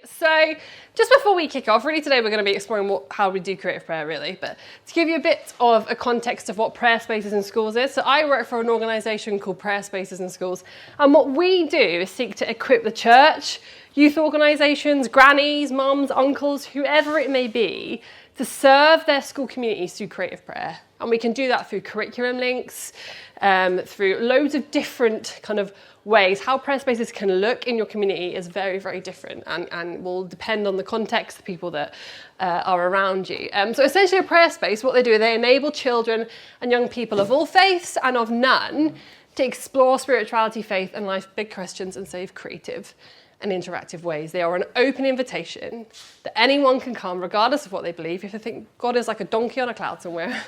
So just before we kick off, really today we're going to be exploring how we do creative prayer really, but to give you a bit of a context of what Prayer Spaces in Schools is. So I work for an organisation called Prayer Spaces in Schools, and what we do is seek to equip the church, youth organisations, grannies, mums, uncles, whoever it may be, to serve their school communities through creative prayer. And we can do that through curriculum links, through loads of different kind of ways. How prayer spaces can look in your community is very, very different and will depend on the context, the people that are around you. So essentially a prayer space, what they do, they enable children and young people of all faiths and of none to explore spirituality, faith and life, big questions, and save creative and interactive ways. They are an open invitation that anyone can come regardless of what they believe. If they think God is like a donkey on a cloud somewhere,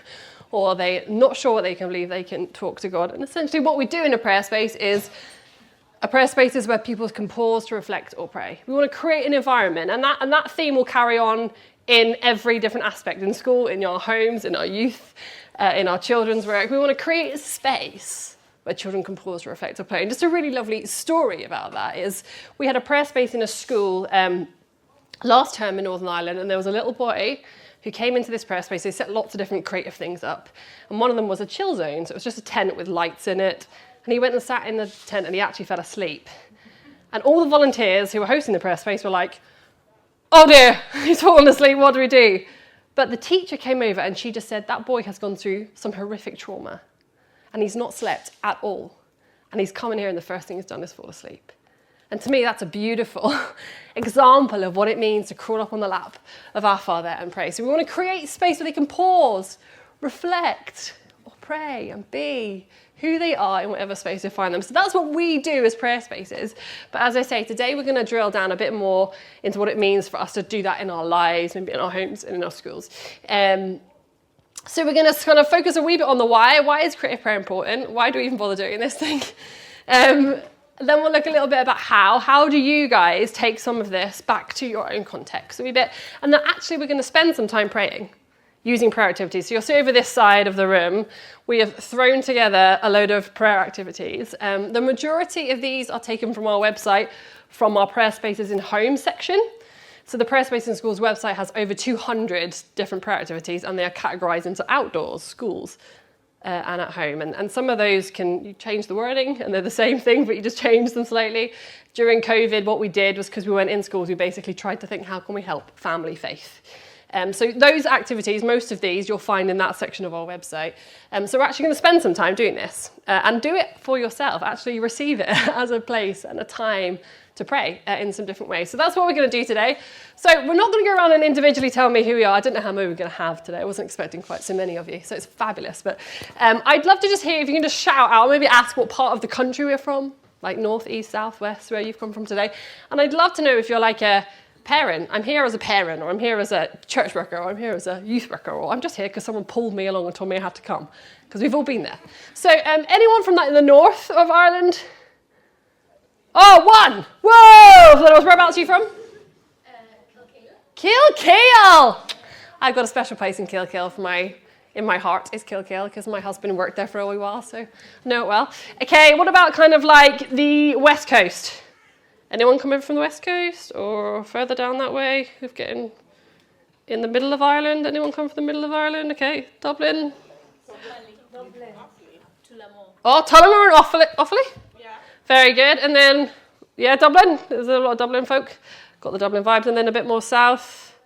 or they're not sure what they can believe, they can talk to God. And essentially what we do in a prayer space is where people can pause to reflect or pray. We want to create an environment, and that theme will carry on in every different aspect, in school, in our homes, in our youth, in our children's work. We want to create a space where children can pause to reflect or pray. And just a really lovely story about that is we had a prayer space in a school last term in Northern Ireland, and there was a little boy who came into this prayer space. They set lots of different creative things up, and one of them was a chill zone. So it was just a tent with lights in it. And he went and sat in the tent and he actually fell asleep. And all the volunteers who were hosting the prayer space were like, oh dear, he's fallen asleep, what do we do? But the teacher came over and she just said, that boy has gone through some horrific trauma and he's not slept at all. And he's come in here and the first thing he's done is fall asleep. And to me, that's a beautiful example of what it means to crawl up on the lap of our Father and pray. So we want to create space where they can pause, reflect, or pray and be who they are in whatever space they find them. So that's what we do as prayer spaces. But as I say, today we're going to drill down a bit more into what it means for us to do that in our lives, maybe in our homes and in our schools. So we're going to kind of focus a wee bit on the why. Why is creative prayer important? Why do we even bother doing this thing? Then we'll look a little bit about how. How do you guys take some of this back to your own context a wee bit? And then actually we're going to spend some time praying, using prayer activities. So you'll see over this side of the room, we have thrown together a load of prayer activities. The majority of these are taken from our website, from our Prayer Spaces in Home section. So the Prayer Spaces in Schools website has over 200 different prayer activities, and they are categorized into outdoors, schools, and at home. And some of those you change the wording, and they're the same thing, but you just change them slightly. During COVID, what we did was, because we weren't in schools, we basically tried to think, how can we help family faith? So those activities, most of these, you'll find in that section of our website. So we're actually going to spend some time doing this and do it for yourself. Actually receive it as a place and a time to pray in some different ways. So that's what we're going to do today. So we're not going to go around and individually tell me who we are. I don't know how many we're going to have today. I wasn't expecting quite so many of you, so it's fabulous. But I'd love to just hear if you can just shout out, maybe ask what part of the country we're from, like north, east, south, west, where you've come from today. And I'd love to know if you're like a parent. I'm here as a parent, or I'm here as a church worker, or I'm here as a youth worker, or I'm just here because someone pulled me along and told me I had to come, because we've all been there. So anyone from the north of Ireland? Oh, one! Whoa! Whereabouts are you from? Kilkeel! I've got a special place in Kilkeel in my heart is Kilkeel, because my husband worked there for a wee while, so I know it well. Okay, what about kind of like the West Coast? Anyone come over from the West Coast or further down that way? Who've getting in the middle of Ireland? Anyone come from the middle of Ireland? Okay, Dublin. Dublin. Tullamore. Oh, Tullamore and Offaly? Yeah. Very good. And then, yeah, Dublin. There's a lot of Dublin folk. Got the Dublin vibes. And then a bit more south.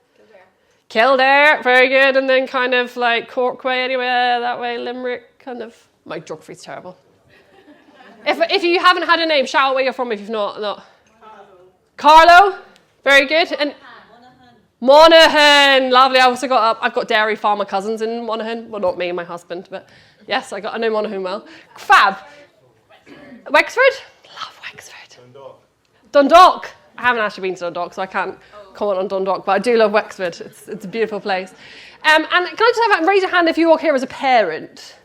Kildare. Very good. And then kind of like Cork way, anywhere that way, Limerick. Kind of. My geography's terrible. If you haven't had a name, shout out where you're from if you've not. Carlo, very good. And Monaghan, lovely. I've got dairy farmer cousins in Monaghan. Well, not me, my husband, but yes, I know Monaghan well. Fab. Wexford? Love Wexford. Dundalk. I haven't actually been to Dundalk, so I can't comment on Dundalk, but I do love Wexford. It's a beautiful place. And can I just raise your hand if you walk here as a parent?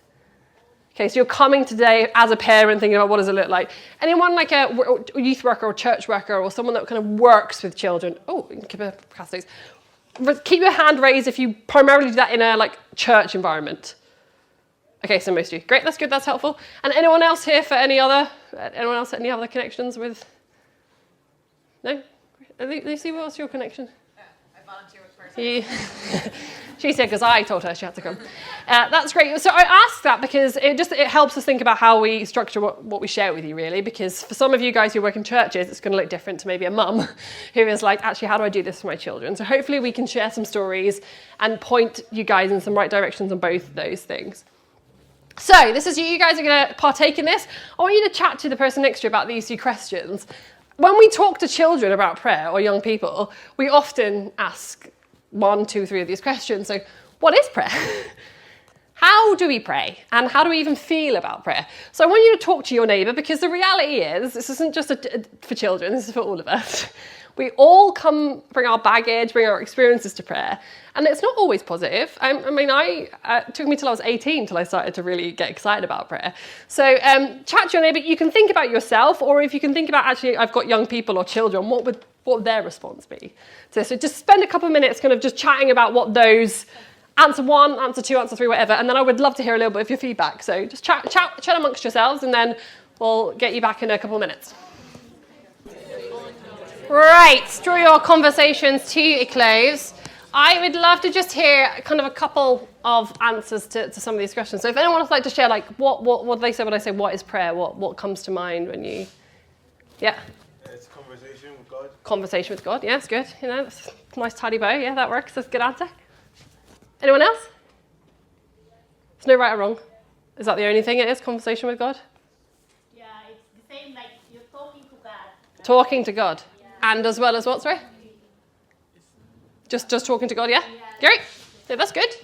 Okay, so you're coming today as a parent thinking about what does it look like. Anyone like a youth worker or church worker or someone that kind of works with children? Oh, you can keep your hand raised if you primarily do that in a like church environment. Okay, so most of you. Great, that's good, that's helpful. And anyone else here for any other connections with? No? Lucy, what's your connection? I volunteer with First. She said, because I told her she had to come. That's great. So I asked that because it helps us think about how we structure what we share with you, really, because for some of you guys who work in churches, it's going to look different to maybe a mum who is like, actually, how do I do this for my children? So hopefully we can share some stories and point you guys in some right directions on both of those things. So this is you guys are going to partake in this. I want you to chat to the person next to you about these two questions. When we talk to children about prayer or young people, we often ask 1, 2, 3 of these questions. So what is prayer? How do we pray? And how do we even feel about prayer? So I want you to talk to your neighbour, because the reality is, this isn't just for children, this is for all of us. We all bring our baggage, bring our experiences to prayer. And it's not always positive. It took me till I was 18 till I started to really get excited about prayer. So chat to your neighbour. You can think about yourself, or if you can think about, actually, I've got young people or children, what would their response be? So just spend a couple of minutes kind of just chatting about what those, answer 1, answer 2, answer 3, whatever. And then I would love to hear a little bit of your feedback. So just chat amongst yourselves, and then we'll get you back in a couple of minutes. Right, draw your conversations to a close. I would love to just hear kind of a couple of answers to some of these questions. So if anyone would like to share, like, what they say when I say what is prayer, what comes to mind when you, yeah? It's conversation with God. Conversation with God, yeah, it's good. You know, that's a nice tidy bow, yeah, that works. That's a good answer. Anyone else? There's no right or wrong. Is that the only thing it is, conversation with God? Yeah, it's the same, like you're talking to God. Talking to God. And as well as what, sorry? Just talking to God, yeah? Great. Yeah, that's good.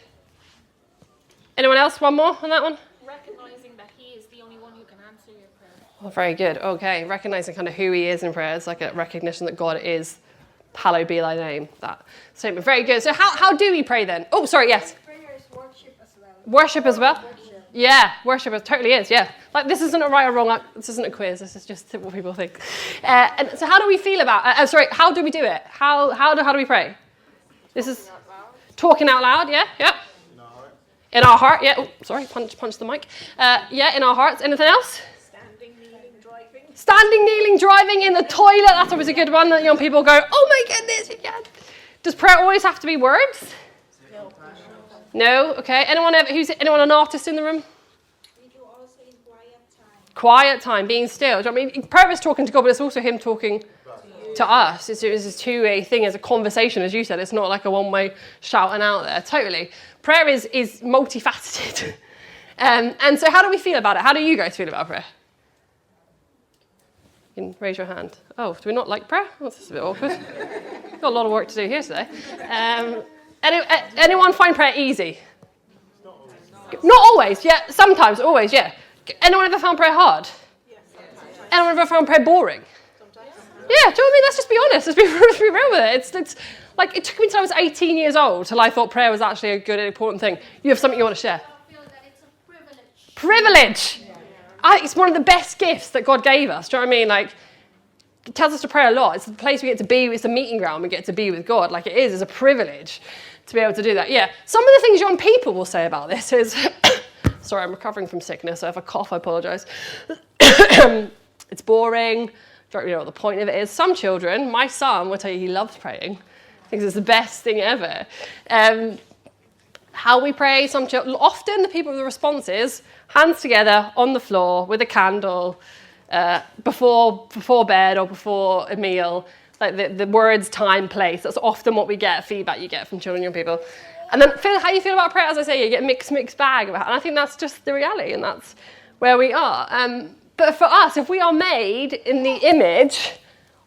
Anyone else? One more on that one? Recognizing that He is the only one who can answer your prayer. Oh, very good. Okay. Recognizing kind of who He is in prayer. It's like a recognition that God is, hallowed be thy name. That statement. Very good. So how do we pray then? Oh, sorry, yes. Prayer is worship as well. Worship as well? Yeah, worship it totally is, yeah. Like, this isn't a right or wrong, this isn't a quiz, this is just what people think. And so how do we feel about, how do we do it? How do we pray? This is talking out loud, yeah, yeah. In our heart, yeah. Oh, sorry, punch the mic. Yeah, in our hearts. Anything else? Standing, kneeling, driving. Standing, kneeling, driving, in the toilet. That's always a good one that young people go, oh my goodness, you can. Does prayer always have to be words? No? Okay. Anyone an artist in the room? We do also in quiet time. Quiet time, being still. Do you know what I mean? Prayer is talking to God, but it's also Him talking to us. It's a two-way thing, as a conversation, as you said. It's not like a one-way shouting out there. Totally. Prayer is multifaceted. And so how do we feel about it? How do you guys feel about prayer? You can raise your hand. Oh, do we not like prayer? Well, this is a bit awkward. Got a lot of work to do here today. Anyone find prayer easy? Not always, yeah. Sometimes, always, yeah. Anyone ever found prayer hard? Anyone ever found prayer boring? Yeah, do you know what I mean? Let's just be honest. Let's be real with it. It's like, it took me until I was 18 years old till I thought prayer was actually a good and important thing. You have something you want to share? I feel that it's a privilege. Privilege! It's one of the best gifts that God gave us. Do you know what I mean? Like, it tells us to pray a lot. It's the place we get to be. It's the meeting ground we get to be with God. Like, it is a privilege to be able to do that. Yeah. Some of the things young people will say about this is, sorry, I'm recovering from sickness, so if I cough, I apologise. It's boring. Don't really know what the point of it is. Some children, my son will tell you he loves praying. Thinks it's the best thing ever. How we pray, often the people with the response is hands together on the floor with a candle, before bed or before a meal, like the words, time, place. That's often what we get, feedback you get from children, young people. And then how you feel about prayer, as I say, you get a mixed bag about it. And I think that's just the reality, and that's where we are. But for us, if we are made in the image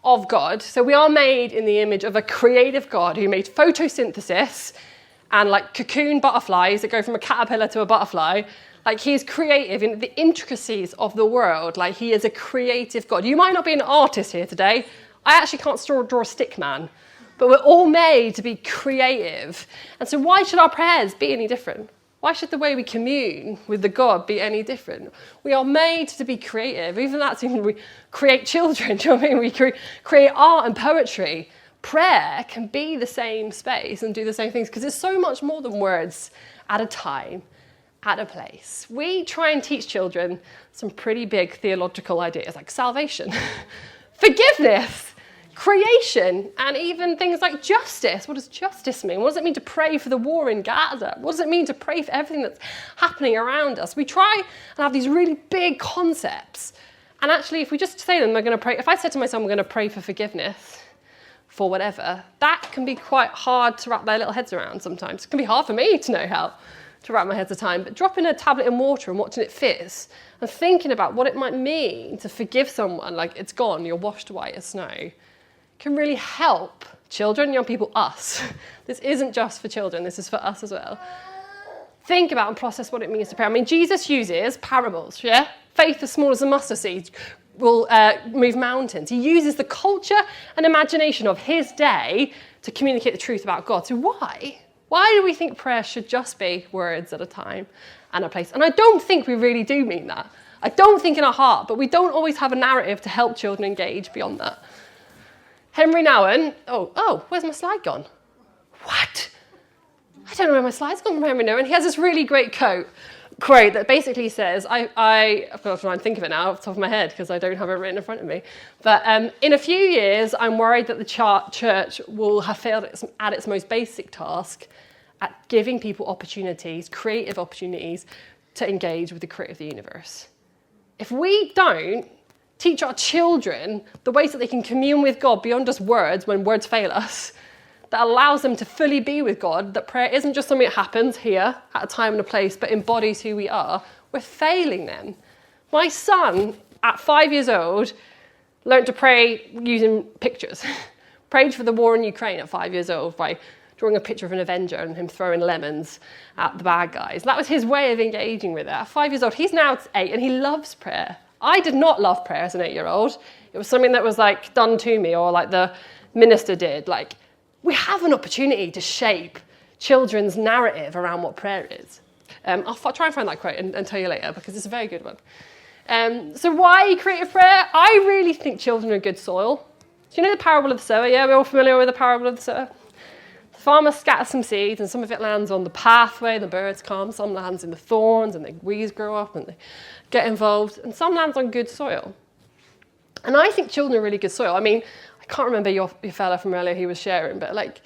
of God, so we are made in the image of a creative God who made photosynthesis and like cocoon butterflies that go from a caterpillar to a butterfly. Like, he's creative in the intricacies of the world. Like, he is a creative God. You might not be an artist here today. I actually can't draw a stick man. But we're all made to be creative. And so why should our prayers be any different? Why should the way we commune with the God be any different? We are made to be creative. Even that's even we create children. Do you know what I mean? We create art and poetry. Prayer can be the same space and do the same things, because it's so much more than words at a time, at a place. We try and teach children some pretty big theological ideas like salvation, forgiveness, creation, and even things like justice. What does justice mean? What does it mean to pray for the war in Gaza? What does it mean to pray for everything that's happening around us? We try and have these really big concepts. And actually, if we just say them, we're going to pray. If I said to my son, we're going to pray for forgiveness for whatever, that can be quite hard to wrap their little heads around sometimes. It can be hard for me to know how to wrap my head at a time. But dropping a tablet in water and watching it fizz and thinking about what it might mean to forgive someone, like it's gone, you're washed white as snow, can really help children, young people, us. This isn't just for children, this is for us as well. Think about and process what it means to pray. I mean, Jesus uses parables, yeah? Faith as small as a mustard seed will move mountains. He uses the culture and imagination of his day to communicate the truth about God. So why? Why do we think prayer should just be words at a time and a place? And I don't think we really do mean that. I don't think in our heart, but we don't always have a narrative to help children engage beyond that. Henry Nouwen, where's my slide gone? What? I don't know where my slide's gone from Henry Nouwen. He has this really great quote that basically says, I've got to try and think of it now off the top of my head because I don't have it written in front of me. But in a few years, I'm worried that the church will have failed at its most basic task at giving people opportunities, creative opportunities, to engage with the creator of the universe. If we don't teach our children the ways that they can commune with God beyond just words when words fail us, that allows them to fully be with God, that prayer isn't just something that happens here at a time and a place, but embodies who we are, we're failing them. My son, at 5 years old, learned to pray using pictures. Prayed for the war in Ukraine at 5 years old by drawing a picture of an Avenger and him throwing lemons at the bad guys. That was his way of engaging with it. At 5 years old, he's now 8 and he loves prayer. I did not love prayer as an 8-year-old. It was something that was like done to me, or like the minister did. Like, we have an opportunity to shape children's narrative around what prayer is. I'll try and find that quote and tell you later because it's a very good one. So why creative prayer? I really think children are good soil. Do you know the parable of the sower? Yeah, we're all familiar with the parable of the sower. The farmer scatters some seeds and some of it lands on the pathway, the birds come, some lands in the thorns and the weeds grow up and they get involved, and some lands on good soil. And I think children are really good soil. I mean, I can't remember your fella from earlier who was sharing, but like,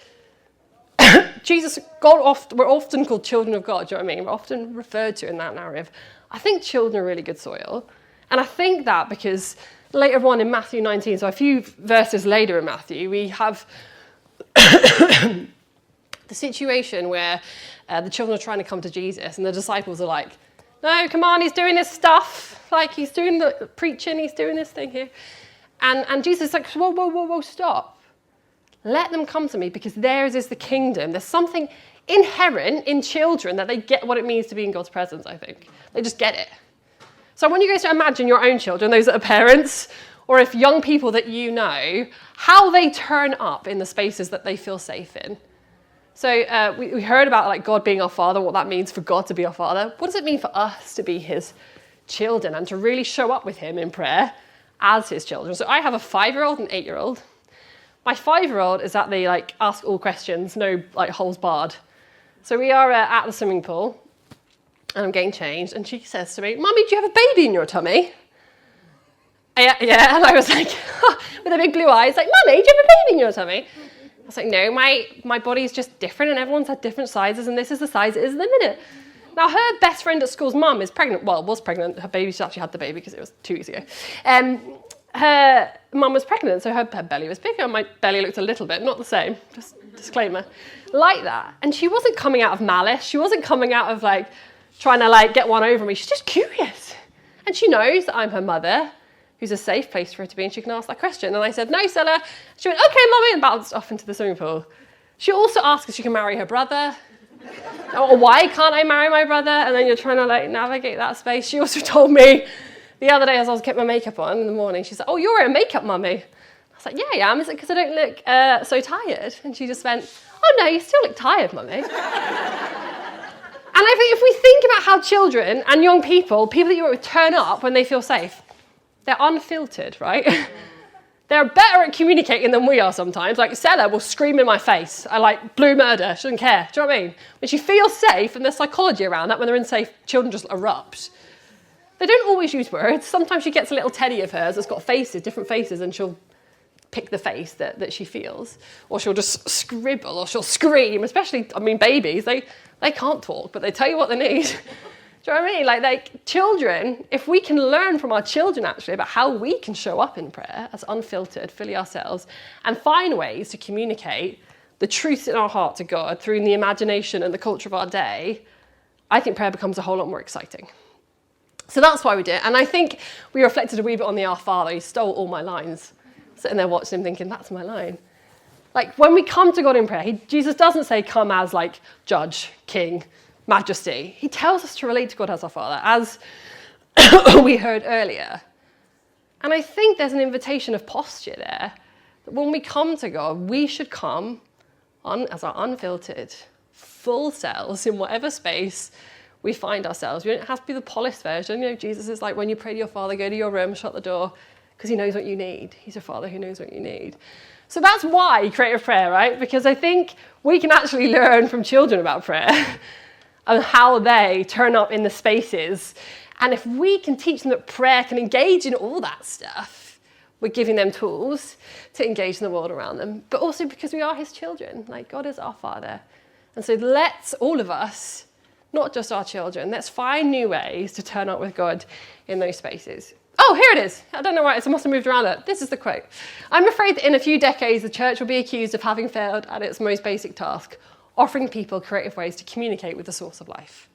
Jesus, we're often called children of God, do you know what I mean? We're often referred to in that narrative. I think children are really good soil. And I think that because later on in Matthew 19, so a few verses later in Matthew, we have the situation where the children are trying to come to Jesus and the disciples are like, no, come on, he's doing his stuff. Like, he's doing the preaching, he's doing this thing here. And Jesus is like, whoa, stop. Let them come to me because theirs is the kingdom. There's something inherent in children that they get what it means to be in God's presence, I think. They just get it. So I want you guys to imagine your own children, those that are parents, or if young people that you know, how they turn up in the spaces that they feel safe in. So we heard about like God being our Father, what that means for God to be our Father. What does it mean for us to be his children and to really show up with him in prayer as his children? So I have a 5-year-old and 8-year-old. My 5-year-old is at the like ask all questions, no like holes barred. So we are at the swimming pool and I'm getting changed and she says to me, Mummy, do you have a baby in your tummy? Yeah, and I was like, with a big blue eyes, like, Mummy, do you have a baby in your tummy? I was like, no, my body's just different and everyone's had different sizes and this is the size it is in a minute. Now, her best friend at school's mum is pregnant. Well, was pregnant. Her baby, she actually had the baby because it was 2 weeks ago. Her mum was pregnant, so her belly was bigger and my belly looked a little bit, not the same, just disclaimer, like that. And she wasn't coming out of malice. She wasn't coming out of like trying to like get one over me. She's just curious. And she knows that I'm her mother, who's a safe place for her to be, and she can ask that question. And I said, no, Stella. She went, okay, Mummy, and bounced off into the swimming pool. She also asked if she can marry her brother. Or why can't I marry my brother? And then you're trying to like navigate that space. She also told me the other day as I was getting my makeup on in the morning, she's like, oh, you're wearing makeup, Mummy. I was like, yeah, I am. Is it because I don't look so tired? And she just went, oh, no, you still look tired, Mummy. And I think if we think about how children and young people that you would turn up when they feel safe, they're unfiltered, right? They're better at communicating than we are sometimes. Like Stella will scream in my face. I like blue murder. She doesn't care. Do you know what I mean? When she feels safe, and there's psychology around that, when they're in safe, children just erupt. They don't always use words. Sometimes she gets a little teddy of hers that's got faces, different faces, and she'll pick the face that she feels, or she'll just scribble, or she'll scream. Especially, I mean, babies, they can't talk, but they tell you what they need. Do you know what I mean? Like children, if we can learn from our children actually about how we can show up in prayer as unfiltered, fully ourselves, and find ways to communicate the truth in our heart to God through the imagination and the culture of our day, I think prayer becomes a whole lot more exciting. So that's why we did it. And I think we reflected a wee bit on the Our Father. He stole all my lines. Sitting there watching him thinking, that's my line. Like when we come to God in prayer, Jesus doesn't say come as like judge, king, majesty. He tells us to relate to God as our Father, as we heard earlier. And I think there's an invitation of posture there. That when we come to God, we should come as our unfiltered, full selves in whatever space we find ourselves. We don't have to be the polished version. You know, Jesus is like, when you pray to your Father, go to your room, shut the door, because he knows what you need. He's your Father who knows what you need. So that's why creative prayer, right? Because I think we can actually learn from children about prayer and how they turn up in the spaces. And if we can teach them that prayer can engage in all that stuff, we're giving them tools to engage in the world around them. But also because we are his children, like God is our Father. And so let's, all of us, not just our children, let's find new ways to turn up with God in those spaces. Oh, here it is. I don't know why, I must have moved around it. This is the quote. I'm afraid that in a few decades, the church will be accused of having failed at its most basic task, offering people creative ways to communicate with the source of life.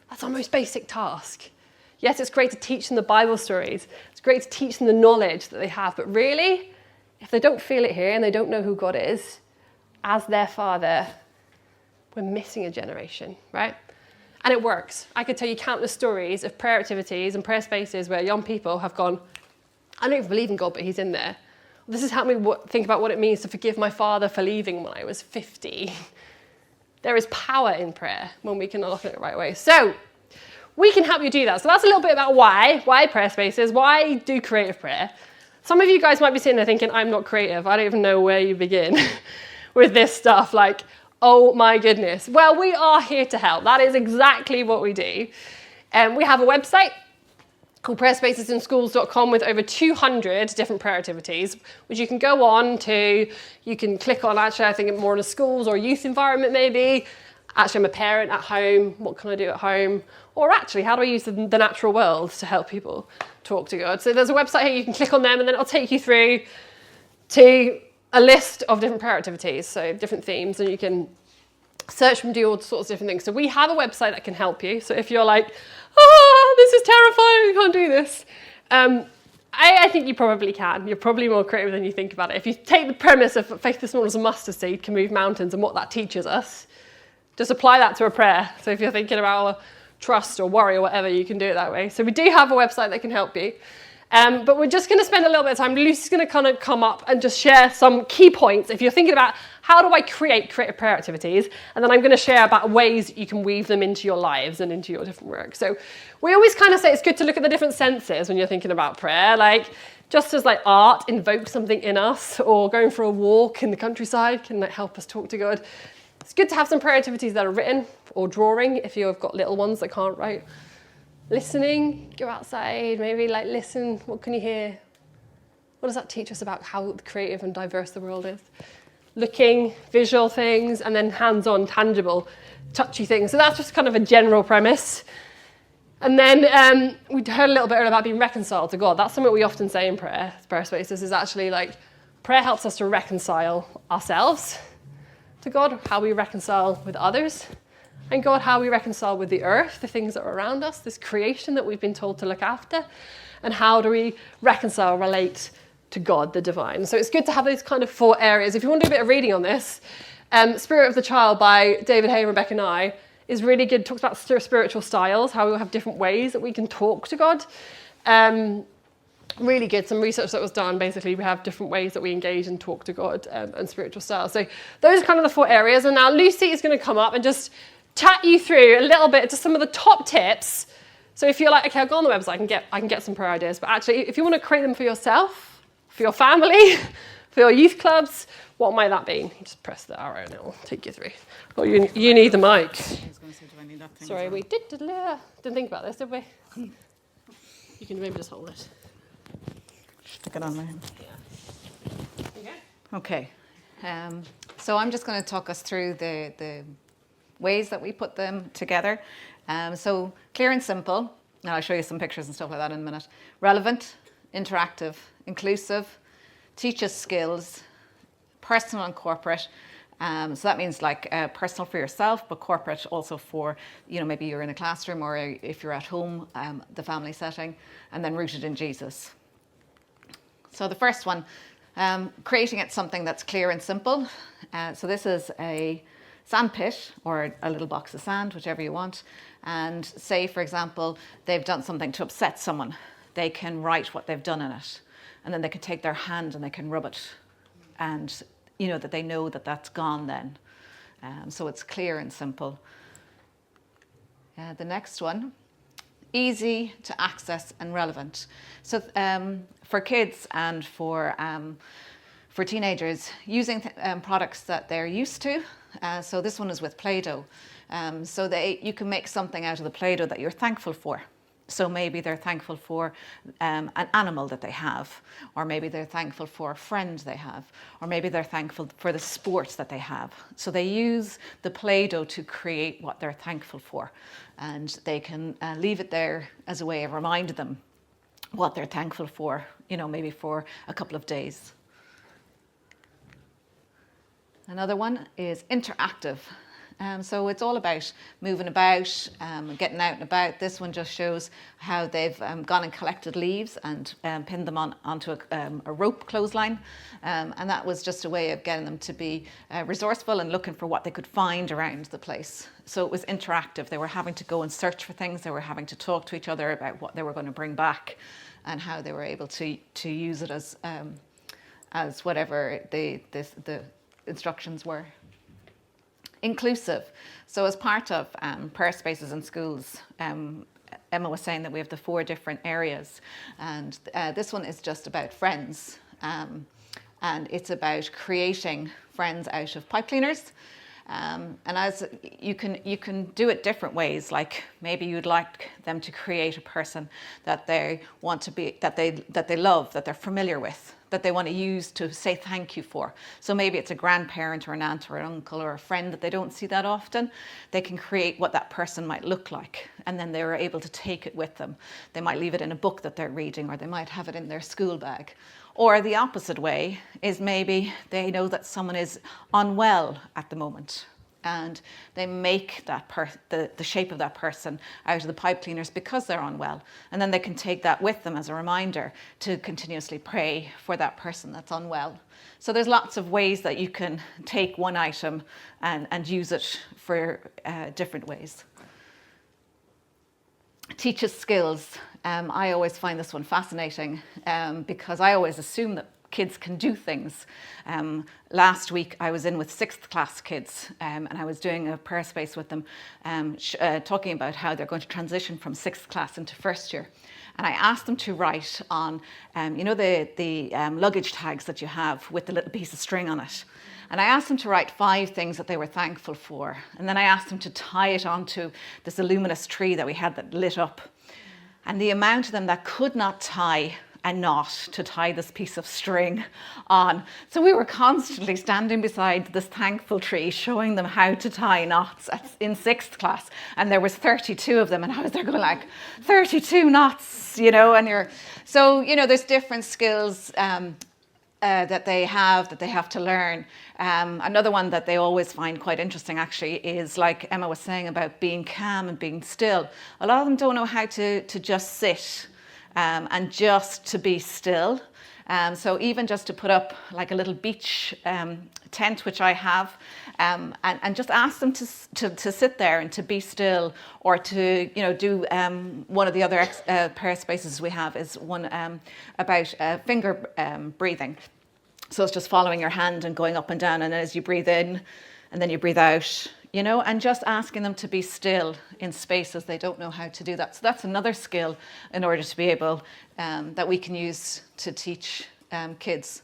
That's our most basic task. Yes, it's great to teach them the Bible stories. It's great to teach them the knowledge that they have. But really, if they don't feel it here and they don't know who God is as their Father, we're missing a generation, right? And it works. I could tell you countless stories of prayer activities and prayer spaces where young people have gone, I don't even believe in God, but he's in there. This has helped me think about what it means to forgive my father for leaving when I was 50. There is power in prayer when we can look at it the right way. So we can help you do that. So that's a little bit about why prayer spaces, why do creative prayer. Some of you guys might be sitting there thinking, I'm not creative. I don't even know where you begin with this stuff. Like, oh my goodness. Well, we are here to help. That is exactly what we do. We have a website called prayerspacesInschools.com with over 200 different prayer activities, which you can go on to. You can click on, actually, I think more in a schools or youth environment maybe. Actually, I'm a parent at home. What can I do at home? Or actually, how do I use the natural world to help people talk to God? So there's a website here. You can click on them and then it'll take you through to a list of different prayer activities, so different themes, and you can search and do all sorts of different things. So we have a website that can help you. So if you're like, this is terrifying, I can't do this, I think you probably can. You're probably more creative than you think about it. If you take the premise of faith as small as a mustard seed can move mountains and what that teaches us, just apply that to a prayer. So if you're thinking about trust or worry or whatever, you can do it that way. So we do have a website that can help you. But we're just going to spend a little bit of time. Lucy's going to kind of come up and just share some key points. If you're thinking about how do I create creative prayer activities, and then I'm going to share about ways you can weave them into your lives and into your different work. So we always kind of say it's good to look at the different senses when you're thinking about prayer. Like just as like art invokes something in us, or going for a walk in the countryside can like help us talk to God. It's good to have some prayer activities that are written or drawing if you've got little ones that can't write. Listening, go outside, maybe like listen, what can you hear? What does that teach us about how creative and diverse the world is? Looking, visual things, and then hands-on, tangible, touchy things. So that's just kind of a general premise. And then we heard a little bit earlier about being reconciled to God. That's something we often say in prayer spaces, is actually like prayer helps us to reconcile ourselves to God, how we reconcile with others, and God, how we reconcile with the earth, the things that are around us, this creation that we've been told to look after, and how do we reconcile, relate to God, the divine. So it's good to have those kind of 4 areas. If you want to do a bit of reading on this, Spirit of the Child by David Hay and Rebecca Nye is really good. It talks about spiritual styles, how we have different ways that we can talk to God. Really good. Some research that was done. Basically, we have different ways that we engage and talk to God and spiritual styles. So those are kind of the 4 areas. And now Lucy is going to come up and just chat you through a little bit, just some of the top tips. So if you're like, okay, I'll go on the website, I can get some prayer ideas. But actually, if you want to create them for yourself, for your family, for your youth clubs, what might that be? You just press the arrow and it will take you through. Oh, you need the mic. I was going to say, do I need that thing? Sorry, we didn't think about this, did we? You can maybe just hold it. Stick it on my hand. Yeah. There you Okay. So I'm just going to talk us through the ways that we put them together. So clear and simple. And I'll show you some pictures and stuff like that in a minute. Relevant, interactive, inclusive, teaches skills, personal and corporate. So that means like personal for yourself, but corporate also for, maybe you're in a classroom or if you're at home, the family setting, and then rooted in Jesus. So the first one, creating it something that's clear and simple. So this is a sand pit or a little box of sand, whichever you want. And say, for example, they've done something to upset someone. They can write what they've done in it. And then they can take their hand and they can rub it. And that they know that that's gone then. So it's clear and simple. The next one, easy to access and relevant. So for kids and for teenagers, using products that they're used to. So this one is with Play-Doh. So you can make something out of the Play-Doh that you're thankful for. So maybe they're thankful for an animal that they have, or maybe they're thankful for a friend they have, or maybe they're thankful for the sports that they have. So they use the Play-Doh to create what they're thankful for, and they can leave it there as a way of reminding them what they're thankful for, maybe for a couple of days. Another one is interactive. So it's all about moving about, getting out and about. This one just shows how they've gone and collected leaves and pinned them onto a rope clothesline. And that was just a way of getting them to be resourceful and looking for what they could find around the place. So it was interactive. They were having to go and search for things. They were having to talk to each other about what they were going to bring back and how they were able to use it as whatever the instructions were. Inclusive. So as part of prayer spaces in schools, Emma was saying that we have the 4 different areas, and this one is just about friends, and it's about creating friends out of pipe cleaners. And as you can do it different ways. Like maybe you'd like them to create a person that they want to be, that they love, that they're familiar with, that they want to use to say thank you for. So maybe it's a grandparent or an aunt or an uncle or a friend that they don't see that often. They can create what that person might look like, and then they're able to take it with them. They might leave it in a book that they're reading, or they might have it in their school bag. Or the opposite way is maybe they know that someone is unwell at the moment, and they make that the shape of that person out of the pipe cleaners because they're unwell. And then they can take that with them as a reminder to continuously pray for that person that's unwell. So there's lots of ways that you can take one item and use it for different ways. Teaches skills. I always find this one fascinating because I always assume that kids can do things. Last week I was in with 6th class kids and I was doing a prayer space with them talking about how they're going to transition from 6th class into 1st year. And I asked them to write on, the luggage tags that you have with the little piece of string on it. And I asked them to write 5 things that they were thankful for. And then I asked them to tie it onto this luminous tree that we had that lit up. And the amount of them that could not tie a knot to tie this piece of string on. So we were constantly standing beside this thankful tree, showing them how to tie knots in 6th class. And there was 32 of them. And I was there going like, 32 knots, and there's different skills that they have to learn. Another one that they always find quite interesting actually is, like Emma was saying, about being calm and being still. A lot of them don't know how to just sit and just to be still. So even just to put up like a little beach tent, which I have, and just ask them to sit there and to be still, or to do one of the other prayer spaces we have is one about finger breathing. So it's just following your hand and going up and down, and as you breathe in and then you breathe out, and just asking them to be still in spaces they don't know how to do that. So that's another skill in order to be able, that we can use to teach kids.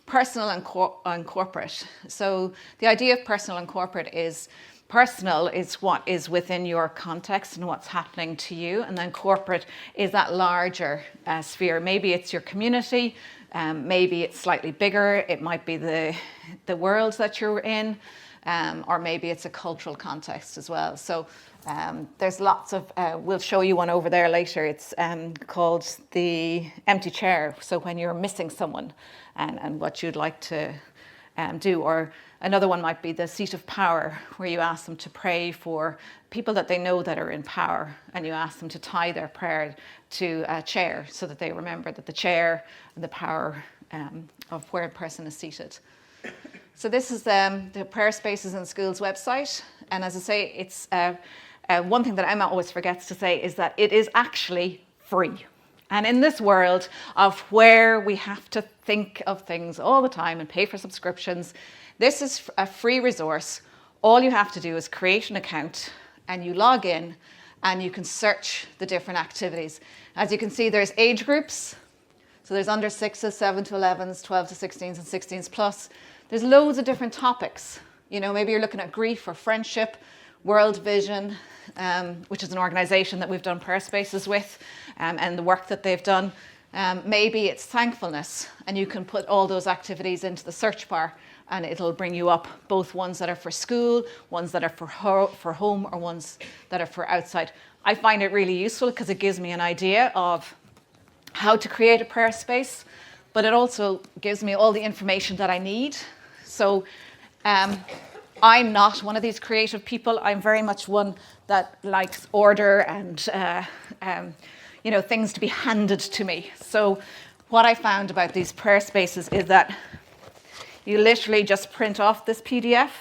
Personal and corporate. So the idea of personal and corporate is, personal is what is within your context and what's happening to you, and then corporate is that larger sphere. Maybe it's your community, Maybe it's slightly bigger. It might be the world that you're in, or maybe it's a cultural context as well. So there's lots of, we'll show you one over there later. It's called the empty chair. So when you're missing someone and what you'd like to do. Or another one might be the seat of power, where you ask them to pray for people that they know that are in power, and you ask them to tie their prayer to a chair so that they remember that the chair and the power of where a person is seated. So this is the Prayer Spaces in Schools website. And as I say, it's one thing that Emma always forgets to say is that it is actually free. And in this world of where we have to think of things all the time and pay for subscriptions, this is a free resource. All you have to do is create an account and you log in and you can search the different activities. As you can see, there's age groups. So there's under 6s, 7 to 11s, 12 to 16s and 16s plus. There's loads of different topics. You know, maybe you're looking at grief or friendship, World Vision, which is an organisation that we've done prayer spaces with, and the work that they've done. Maybe it's thankfulness, and you can put all those activities into the search bar and it'll bring you up both ones that are for school, ones that are for home, or ones that are for outside. I find it really useful because it gives me an idea of how to create a prayer space, but it also gives me all the information that I need. So I'm not one of these creative people. I'm very much one that likes order and things to be handed to me. So what I found about these prayer spaces is that you literally just print off this PDF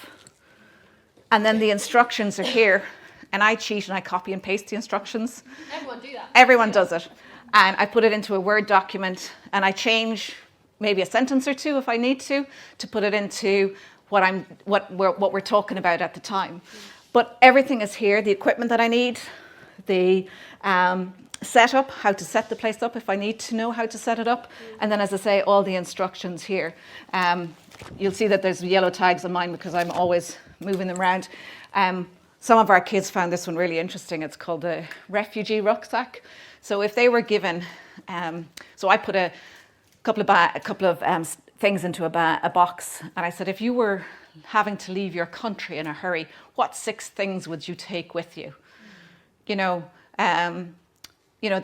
and then the instructions are here. And I cheat and I copy and paste the instructions. Everyone do that. Everyone does it. And I put it into a Word document and I change maybe a sentence or two if I need to put it into what we're talking about at the time. But everything is here, the equipment that I need, the setup, how to set the place up if I need to know how to set it up. And then, as I say, all the instructions here. You'll see that there's yellow tags on mine because I'm always moving them around. Some of our kids found this one really interesting. It's called the refugee rucksack. So if they were given, so I put a couple of things into a box, and I said, if you were having to leave your country in a hurry, what 6 things would you take with you? They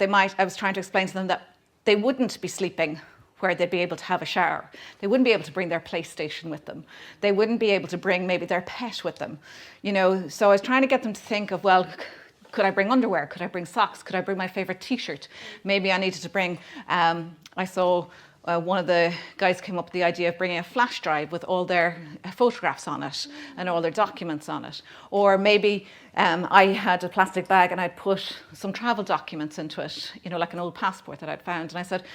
might. I was trying to explain to them that they wouldn't be sleeping where they'd be able to have a shower. They wouldn't be able to bring their PlayStation with them. They wouldn't be able to bring maybe their pet with them. So I was trying to get them to think of, well, could I bring underwear? Could I bring socks? Could I bring my favorite T-shirt? Maybe I needed to bring, I saw one of the guys came up with the idea of bringing a flash drive with all their photographs on it and all their documents on it. Or maybe I had a plastic bag and I'd put some travel documents into it, like an old passport that I'd found. And I said,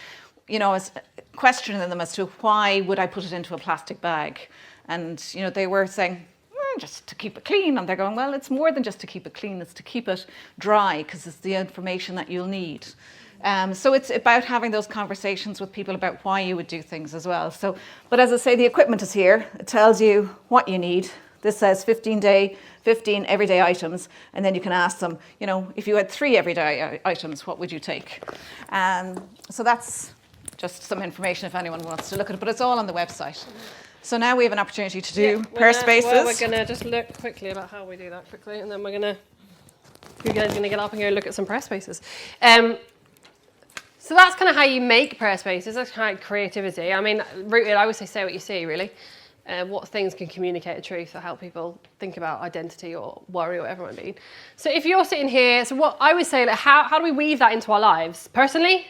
I was questioning them as to why would I put it into a plastic bag? And, they were saying, just to keep it clean. And they're going, well, it's more than just to keep it clean. It's to keep it dry because it's the information that you'll need. So it's about having those conversations with people about why you would do things as well. So, but as I say, the equipment is here. It tells you what you need. This says 15 everyday items. And then you can ask them, if you had 3 everyday items, what would you take? So that's just some information if anyone wants to look at it. But it's all on the website. So now we have an opportunity to do prayer spaces. Well, we're going to just look quickly about how we do that quickly. And then you guys are going to get up and go look at some prayer spaces. So that's kind of how you make prayer spaces. That's kind of creativity. I mean, rooted, I would say what you see, really. What things can communicate a truth or help people think about identity or worry or whatever it might be. So if you're sitting here, so what I would say, how do we weave that into our lives? Personally,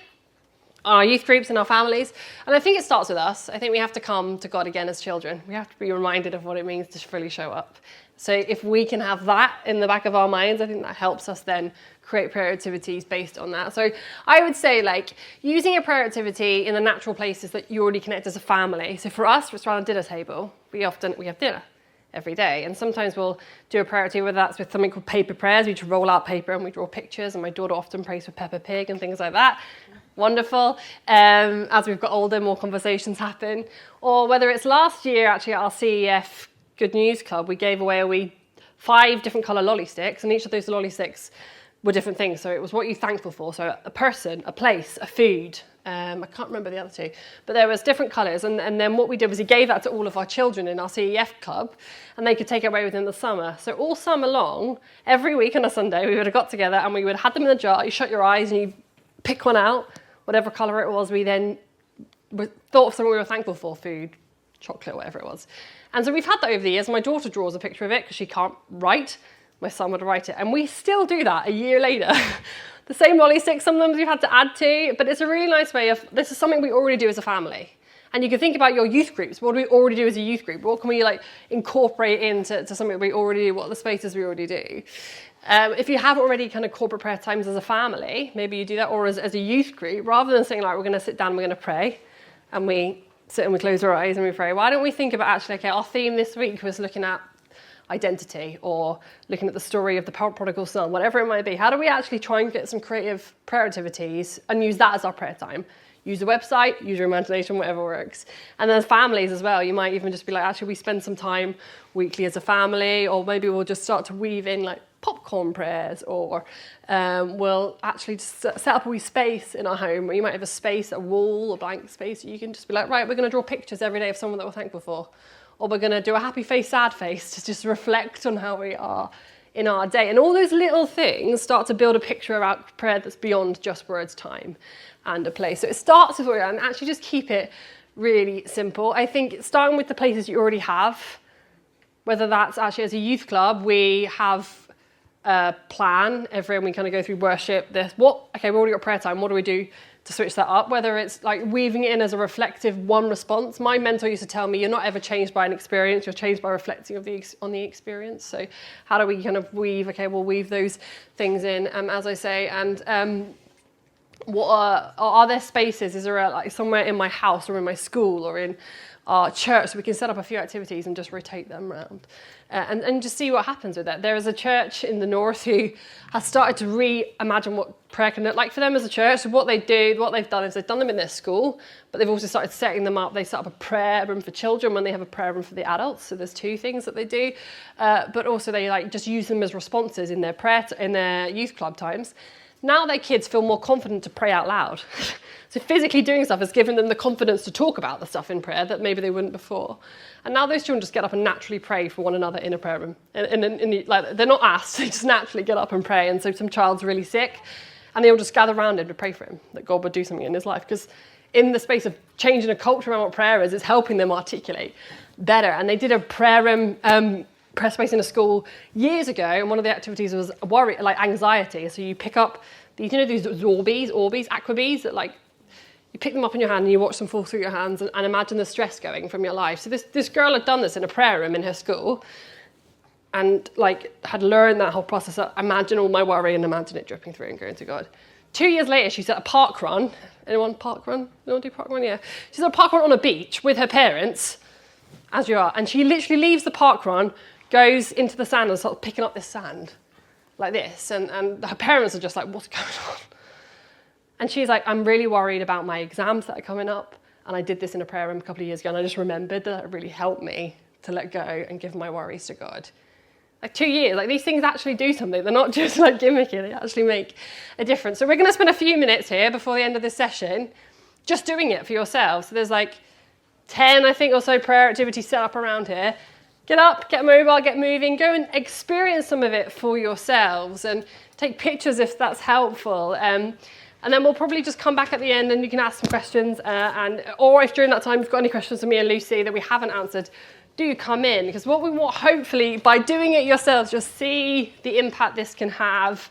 our youth groups and our families. And I think it starts with us. I think we have to come to God again as children. We have to be reminded of what it means to fully show up. So if we can have that in the back of our minds, I think that helps us then create prayer activities based on that. So I would say using a prayer activity in the natural places that you already connect as a family. So for us, it's around a dinner table. We have dinner every day. And sometimes we'll do a prayer activity, whether that's with something called paper prayers. We just roll out paper and we draw pictures. And my daughter often prays for Peppa Pig and things like that. Wonderful. As we've got older, more conversations happen. Or whether it's last year, actually, at our CEF Good News Club, we gave away 5 different colour lolly sticks, and each of those lolly sticks were different things. So it was what you're thankful for. So a person, a place, a food, I can't remember the other two, but there was different colours. And then what we did was we gave that to all of our children in our CEF club, and they could take it away within the summer. So all summer long, every week on a Sunday, we would have got together and we would have had them in a jar. You shut your eyes and you pick one out, whatever colour it was. We then thought of something we were thankful for, food, chocolate, whatever it was. And so we've had that over the years. My daughter draws a picture of it because she can't write. My son would write it. And we still do that a year later. The same lolly sticks, sometimes we've had to add to, but it's a really nice way of, this is something we already do as a family. And you can think about your youth groups. What do we already do as a youth group? What can we like incorporate into something we already do? What are the spaces we already do? If you have already kind of corporate prayer times as a family, maybe you do that, or as a youth group, rather than saying like, we're going to sit down, we're going to pray, and we sit and we close our eyes and we pray. Why don't we think about actually, okay, our theme this week was looking at identity, or looking at the story of the prodigal son, whatever it might be. How do we actually try and get some creative prayer activities and use that as our prayer time? Use the website, use your imagination, whatever works. And then families as well, you might even just be like, actually we spend some time weekly as a family, or maybe we'll just start to weave in like popcorn prayers, or we'll actually just set up a wee space in our home where you might have a space, a wall, a blank space, you can just be like, right, we're going to draw pictures every day of someone that we're thankful for. Or we're going to do a happy face, sad face to just reflect on how we are in our day. And all those little things start to build a picture about prayer that's beyond just words, time, and a place. So it starts with, and actually just keep it really simple. I think starting with the places you already have, whether that's actually as a youth club, we have a plan every, and we kind of go through worship, okay, we've already got prayer time, what do we do to switch that up? Whether it's like weaving it in as a reflective one response. My mentor used to tell me, you're not ever changed by an experience, you're changed by reflecting on the experience. So how do we kind of weave, okay, we'll weave those things in, as I say, and what are there spaces, is there like somewhere in my house or in my school or in our church so we can set up a few activities and just rotate them around and just see what happens with that. There is a church in the north who has started to reimagine what prayer can look like for them as a church. So what they've done is they've done them in their school, but they've also started setting them up. They set up a prayer room for children when they have a prayer room for the adults. So there's two things that they do, but also they like just use them as responses in their in their youth club times. Now their kids feel more confident to pray out loud. So physically doing stuff has given them the confidence to talk about the stuff in prayer that maybe they wouldn't before. And now those children just get up and naturally pray for one another in a prayer room. Like they're not asked, they just naturally get up and pray. And so some child's really sick, and they all just gather around him to pray for him, that God would do something in his life. Because in the space of changing a culture around what prayer is, it's helping them articulate better. And they did a prayer room, prayer space in a school years ago, and one of the activities was anxiety. So you pick up these, these Orbeez, Aquabees, that like, you pick them up in your hand and you watch them fall through your hands and imagine the stress going from your life. So this girl had done this in a prayer room in her school and like had learned that whole process of imagine all my worry and imagine it dripping through and going to God. 2 years later, she's at a park run. Anyone park run? Anyone do park run? Yeah. She's at a park run on a beach with her parents, as you are, and she literally leaves the park run, goes into the sand and starts picking up this sand like this. And her parents are just like, what's going on? And she's like, I'm really worried about my exams that are coming up. And I did this in a prayer room a couple of years ago. And I just remembered that it really helped me to let go and give my worries to God. Like 2 years, like these things actually do something. They're not just like gimmicky, they actually make a difference. So we're going to spend a few minutes here before the end of this session just doing it for yourselves. So there's like 10, I think, or so prayer activities set up around here. Get up, get mobile, get moving, go and experience some of it for yourselves and take pictures if that's helpful. And then we'll probably just come back at the end and you can ask some questions. Or if during that time you've got any questions for me and Lucy that we haven't answered, do come in. Because what we want, hopefully, by doing it yourselves, you'll see the impact this can have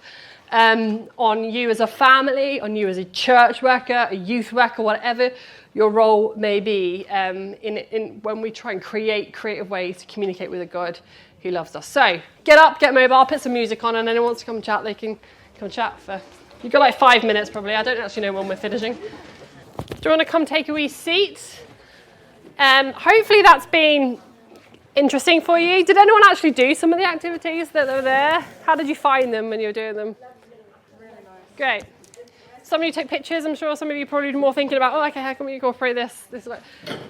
on you as a family, on you as a church worker, a youth worker, whatever your role may be in when we try and create creative ways to communicate with a God who loves us. So get up, get mobile, put some music on, and anyone wants to come chat, they can come chat for... You've got like 5 minutes probably. I don't actually know when we're finishing. Do you want to come take a wee seat? Hopefully that's been interesting for you. Did anyone actually do some of the activities that were there? How did you find them when you were doing them? Great. Some of you took pictures. I'm sure some of you probably more thinking about, okay, how can we incorporate this?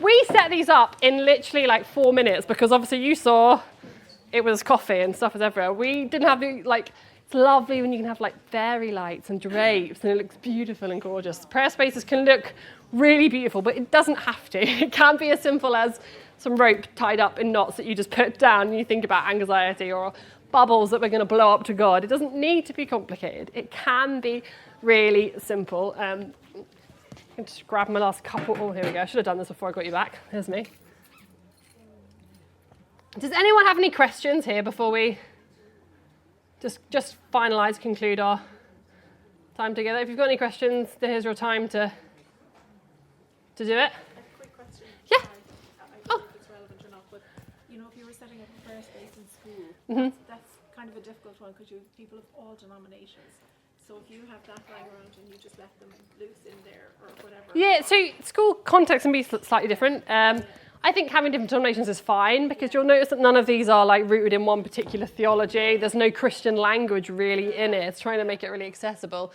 We set these up in literally like 4 minutes because obviously you saw it was coffee and stuff was everywhere. We didn't have the It's lovely when you can have like fairy lights and drapes and it looks beautiful and gorgeous. Prayer spaces can look really beautiful, but it doesn't have to. It can be as simple as some rope tied up in knots that you just put down and you think about anxiety, or bubbles that we're going to blow up to God. It doesn't need to be complicated. It can be really simple. I can just grab my last couple. Oh, here we go. I should have done this before I got you back. There's me. Does anyone have any questions here before we just finalise, conclude our time together? If you've got any questions, here's your time to do it. A quick question. Yeah. I don't know if it's relevant or not, but you know, if you were setting up a prayer space in school, that's kind of a difficult one because you have people of all denominations. So if you have that lying around and you just let them loose in there or whatever. Yeah, so school context can be slightly different. I think having different denominations is fine because you'll notice that none of these are like rooted in one particular theology. There's no Christian language really in it. It's trying to make it really accessible.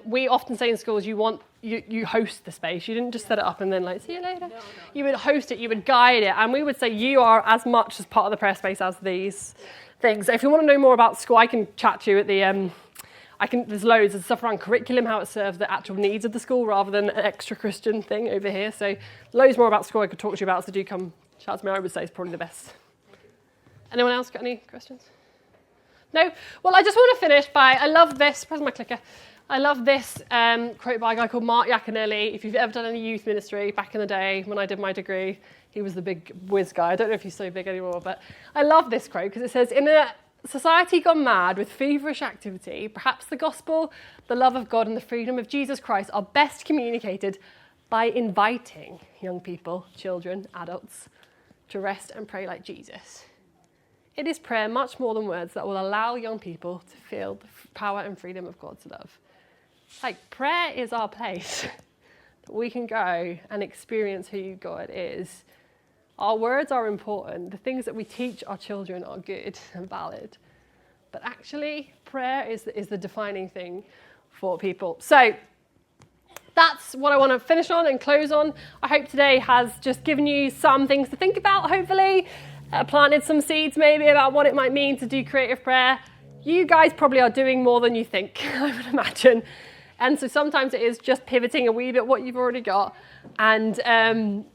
We often say in schools you host the space. You didn't just set it up and then like, see you later. No. You would host it, you would guide it, and we would say you are as much as part of the prayer space as these things. If you want to know more about school, I can chat to you at the there's loads of stuff around curriculum, how it serves the actual needs of the school rather than an extra Christian thing over here. So loads more about school I could talk to you about, so do come chat to me. I would say it's probably the best. Anyone else got any questions? No? Well, I just want to finish by, I love this, where's my clicker? I love this quote by a guy called Mark Iaconelli. If you've ever done any youth ministry back in the day when I did my degree, he was the big whiz guy. I don't know if he's so big anymore, but I love this quote because it says, in a society gone mad with feverish activity, perhaps the gospel, the love of God and the freedom of Jesus Christ are best communicated by inviting young people, children, adults, to rest and pray like Jesus. It is prayer much more than words that will allow young people to feel the power and freedom of God's love. Like, prayer is our place that we can go and experience who God is. Our words are important. The things that we teach our children are good and valid. But actually, prayer is the defining thing for people. So that's what I want to finish on and close on. I hope today has just given you some things to think about, hopefully. Planted some seeds maybe about what it might mean to do creative prayer. You guys probably are doing more than you think, I would imagine. And so sometimes it is just pivoting a wee bit what you've already got and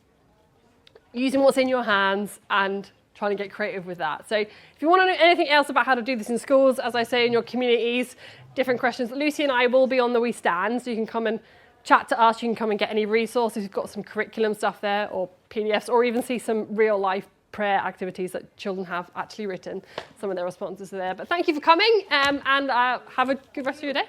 using what's in your hands and trying to get creative with that. So if you want to know anything else about how to do this in schools, as I say, in your communities, different questions, Lucy and I will be on the wee stand, so you can come and chat to us. You can come and get any resources. We've got some curriculum stuff there, or PDFs, or even see some real life prayer activities that children have actually written. Some of their responses are there. But thank you for coming, and have a good rest of your day.